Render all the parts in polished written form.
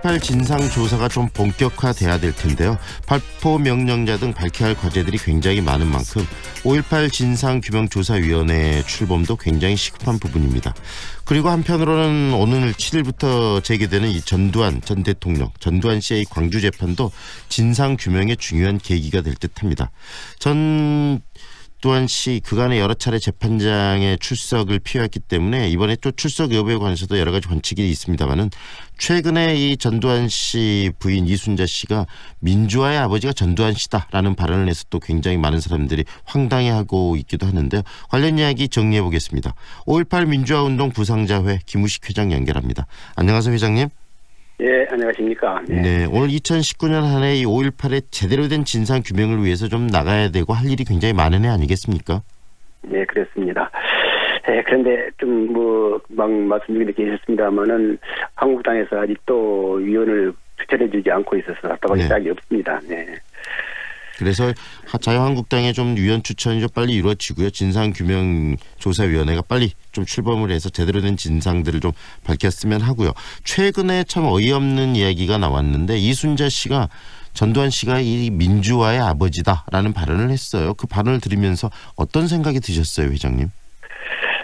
5.18 진상조사가 좀 본격화돼야 될 텐데요. 발포 명령자 등 밝혀야 할 과제들이 굉장히 많은 만큼 5.18 진상규명조사위원회 출범도 굉장히 시급한 부분입니다. 그리고 한편으로는 오늘 7일부터 재개되는 이 전두환 전 대통령, 전두환 씨의 광주 재판도 진상규명의 중요한 계기가 될 듯합니다. 전두환 씨 그간의 여러 차례 재판장의 출석을 피해왔기 때문에 이번에 또 출석 여부에 관해서도 여러 가지 관측이 있습니다만은 최근에 이 전두환 씨 부인 이순자 씨가 민주화의 아버지가 전두환 씨다라는 발언을 해서 또 굉장히 많은 사람들이 황당해하고 있기도 하는데요. 관련 이야기 정리해 보겠습니다. 5.18 민주화운동 부상자회 김우식 회장 연결합니다. 안녕하세요, 회장님. 예, 안녕하십니까. 네, 오늘 2019년 한 해 이 5.18의 제대로 된 진상 규명을 위해서 좀 나가야 되고 할 일이 굉장히 많은 해 아니겠습니까? 네, 그렇습니다. 그런데 좀 막 말씀 중에 계셨습니다만은 한국당에서 아직도 위원을 추천해주지 않고 있어서 답답하게 짝이 없습니다. 네. 그래서 자유한국당의 좀 위원 추천이 좀 빨리 이루어지고요. 진상규명조사위원회가 빨리 좀 출범을 해서 제대로 된 진상들을 좀 밝혔으면 하고요. 최근에 참 어이없는 이야기가 나왔는데 이순자 씨가 전두환 씨가 이 민주화의 아버지다라는 발언을 했어요. 그 발언을 들으면서 어떤 생각이 드셨어요, 회장님?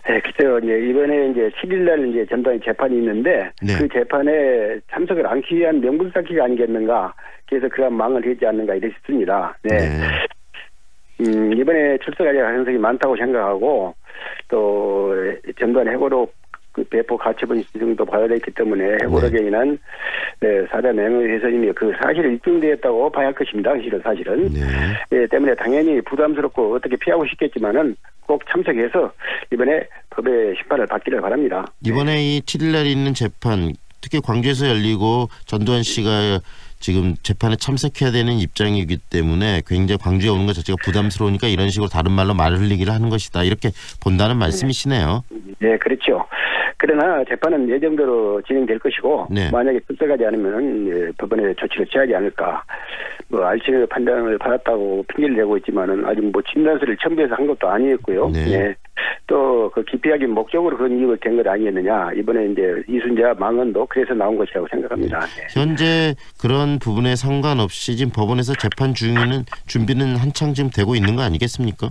네, 글쎄요. 이번에 이제 7일날 이제 전두환 재판이 있는데 네. 그 재판에 참석을 않기 위한 명분 쌓기가 아니겠는가. 그래서 그런 망을 했지 않는가 이랬습니다. 네. 네. 이번에 출석할 가능성이 많다고 생각하고 또 전두환 해고로 그 배포 가처분 시정도 받아냈기 때문에 해고록에 인한 사자 명예훼손이며 그 사실이 입증되었다고 봐야 할 것입니다. 사실은. 네, 때문에 당연히 부담스럽고 어떻게 피하고 싶겠지만은 꼭 참석해서 이번에 법의 심판을 받기를 바랍니다. 이번에 이 7일날 있는 재판 특히 광주에서 열리고 전두환 씨가 지금 재판에 참석해야 되는 입장이기 때문에 굉장히 광주에 오는 것 자체가 부담스러우니까 이런 식으로 다른 말로 말을 흘리기를 하는 것이다. 이렇게 본다는 말씀이시네요. 네, 그렇죠. 그러나 재판은 예정대로 진행될 것이고 만약에 출석하지 않으면 법원에 조치를 취하지 않을까. 알츠하이머 판단을 받았다고 핑계를 대고 있지만은 아직 진단서를 첨부해서 한 것도 아니었고요. 네. 또 그 기피하기 목적으로 그런 이유가 된 것 아니겠느냐. 이번에 이제 이순자 망언도 그래서 나온 것이라고 생각합니다. 네. 현재 그런 부분에 상관없이 지금 법원에서 재판 중에는 준비는 한창 지금 되고 있는 거 아니겠습니까?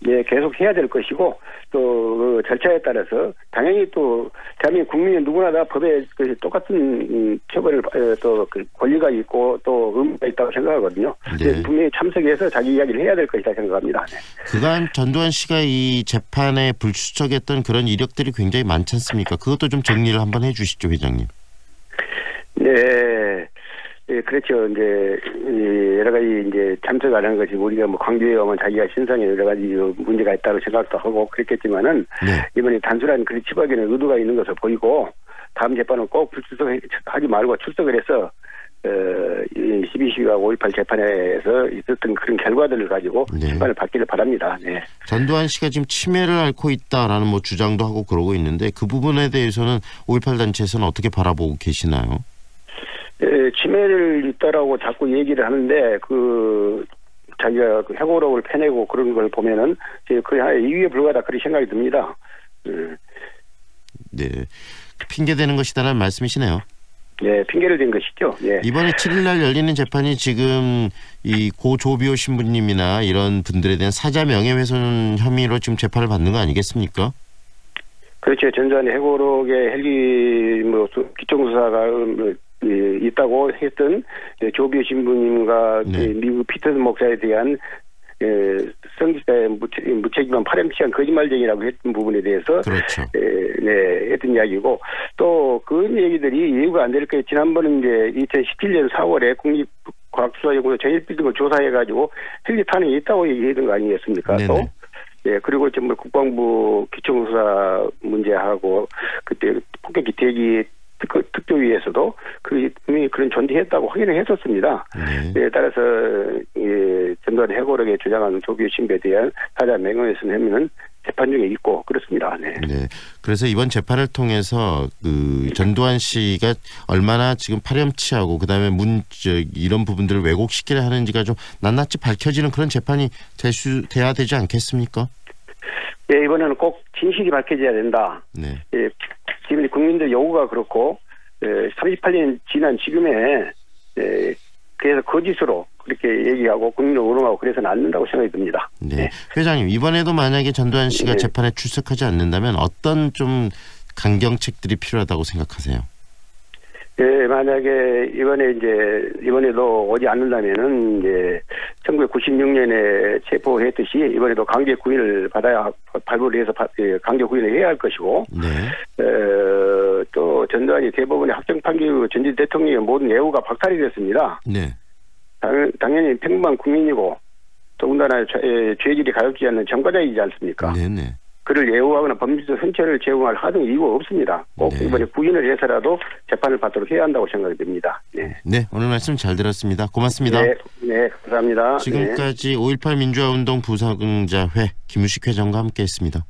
네, 계속 해야 될 것이고 또 그 절차에 따라서 당연히 또 대한민국 국민은 누구나 다 법에 똑같은 처벌을 또 그 권리가 있고 또 의무가 있다고 생각하거든요. 네. 분명히 참석해서 자기 이야기를 해야 될 것이다 생각합니다. 네. 그간 전두환 씨가 이 재판에 불출석했던 그런 이력들이 굉장히 많지 않습니까? 그것도 좀 정리를 한번 해주시죠, 회장님. 네. 예, 그렇죠. 이제 여러 가지 이제 참석 안 한 것이 우리가 광주에 오면 자기가 신상에 여러 가지 문제가 있다고 생각도 하고 그랬겠지만은 이번에 단순한 그런 치부하기는 의도가 있는 것을 보이고 다음 재판은 꼭 불출석하지 말고 출석을 해서 12.12와 5.18 재판에서 있었던 그런 결과들을 가지고 심판을 받기를 바랍니다. 네. 전두환 씨가 지금 치매를 앓고 있다라는 주장도 하고 그러고 있는데 그 부분에 대해서는 5.18 단체에서는 어떻게 바라보고 계시나요? 치매를 있다라고 자꾸 얘기를 하는데 자기가 그 해고록을 펴내고 그런 걸 보면은 그 하나의 이유에 불과하다 그런 생각이 듭니다. 네, 핑계 대는 것이다라는 말씀이시네요. 네, 핑계를 댄 것이죠. 네. 이번에 7일날 열리는 재판이 지금 이 고 조비오 신부님이나 이런 분들에 대한 사자 명예훼손 혐의로 지금 재판을 받는 거 아니겠습니까? 그렇죠. 전두환 해고록에 헬기 기총수사가 있다고 했던 조비오 신부님과 미국 피터슨 목사에 대한 성직자의 무책임한 파렴치한 거짓말쟁이라고 했던 부분에 대해서 했던 이야기고 또 그런 얘기들이 이유가 안 될 거예요. 지난번에 이제 2017년 4월에 국립과학수사연구소 전일비 등을 조사해가지고 헬기 탄핵이 있다고 얘기했던 거 아니겠습니까? 또 그리고 지금 국방부 기총수사 문제하고 그때 폭격 기태기 특조위에서도 그런 존재했다고 확인을 했었습니다. 따라서 전두환 해고록에 주장하는 조비오 신부에 대한 사자 명예훼손 혐의는 재판 중에 있고 그렇습니다. 네. 그래서 이번 재판을 통해서 그 전두환 씨가 얼마나 지금 파렴치하고 그다음에 이런 부분들을 왜곡시키려 하는지가 좀 낱낱이 밝혀지는 그런 재판이 돼야 되지 않겠습니까? 네, 이번에는 꼭 진실이 밝혀져야 된다. 지금 국민들 요구가 그렇고 38년 지난 지금에 그래서 거짓으로 그렇게 얘기하고 국민을 우롱하고 그래서는 안 된다고 생각이 듭니다. 네. 회장님, 이번에도 만약에 전두환 씨가 네. 재판에 출석하지 않는다면 어떤 좀 강경책들이 필요하다고 생각하세요? 예, 만약에 이번에도 오지 않는다면은 이제 1996년에 체포했듯이 이번에도 강제 구인을 발부를 해서 강제 구인을 해야 할 것이고, 네. 또 전두환이 대법원의 확정 판결 후 전직 대통령의 모든 예우가 박탈이 됐습니다. 네. 당연히 평범한 국민이고 더군다나 죄질이 가볍지 않는 전과자이지 않습니까? 네네. 그를 예우하거나 법률적 선처를 제공할 하등 이유가 없습니다. 꼭 네. 이번에 구인을 해서라도 재판을 받도록 해야 한다고 생각이 듭니다. 네. 네, 오늘 말씀 잘 들었습니다. 고맙습니다. 네, 네, 감사합니다. 지금까지 5.18 민주화운동 부상자회 김우식 회장과 함께했습니다.